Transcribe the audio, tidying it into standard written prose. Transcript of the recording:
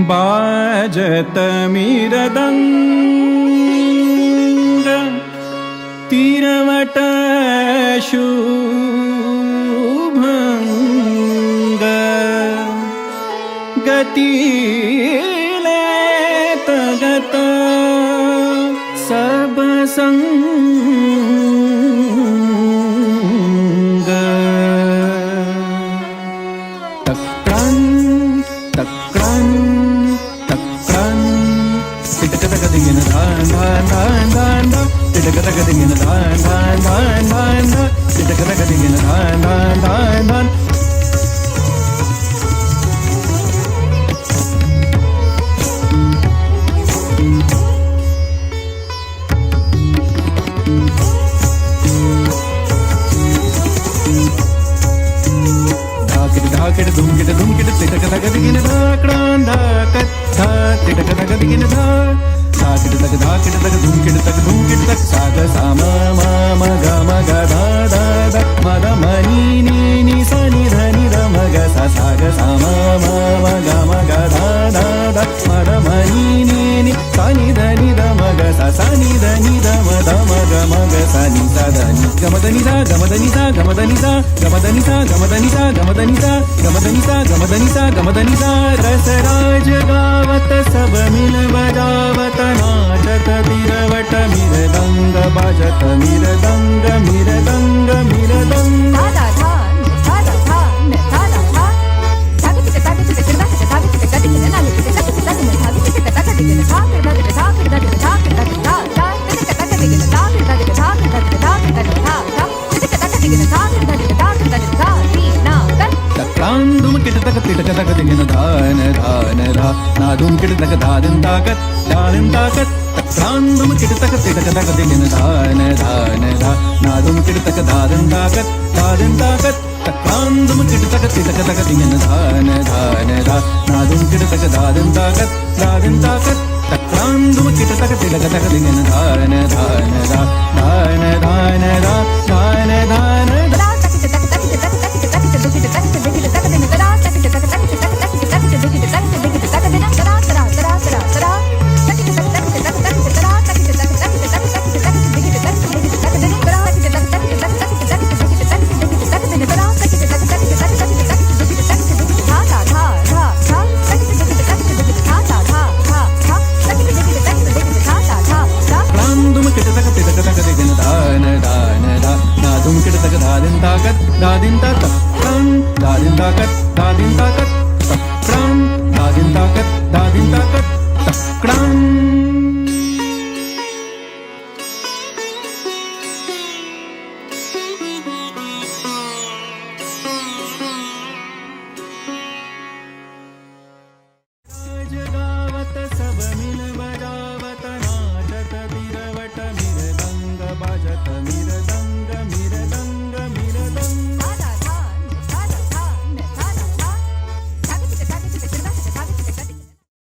बाजत मिरदंग तीरवट शुभंग गतीले तगत सब संग तक्रान तक्रान तक्रान तिटकतकदिगिन धान धान धान धान तिटकतकदिगिन धान धान धान धान तिटकतकदिगिन धान धान धान धान धाकट धुमकिट धुमकिट तिटकतकदिगिन धाकडान धाकट धा तिटकतकदिगिन धा धाकट तक धाकट तक धुमकिट तक साग साम म म ग म ग धा धा ध म ध म नि नि नि सा नि ध नि ध म ग सा साग साम म म ग म ग धा धा ध म ध म नि नि नि सा नि ध नि ध म ग सा सा नि ध नि ध म ध म ग म ग सा नि सा ध नि ग म ध नि सा ग म ध नि सा ग म ध नि सा ग म ध नि सा ग म ध नि सा ग म ध नि सा ग म ध नि सा ग म ध नि सा ग म ध नि सा रसराज गावत सब मिल बजावत नाचत तिरवट मिरदंग बाजत मिरदंग मिरदंग मिरदंग तक्रान धुमकिट तक तिटकतकदिगिन धान धान धा ना धुमकिट तक धादिन ताकत तक्रान धुमकिट तक तिटकतकदिगिन धान धान धा ना धुमकिट तक धादिन ताकत तक्रान धुमकिट तक तिटकतकदिगिन धान धान धा ना धुमकिट तक धादिन ताकत तक्रान धुमकिट तक तिटकतकदिगिन धान धान धा धान धान धा धान धान धा दादिन ताकत दादिन ताकत दादिन ताकत तक्रान दादिन ताकत दादिन ताकत तक्रान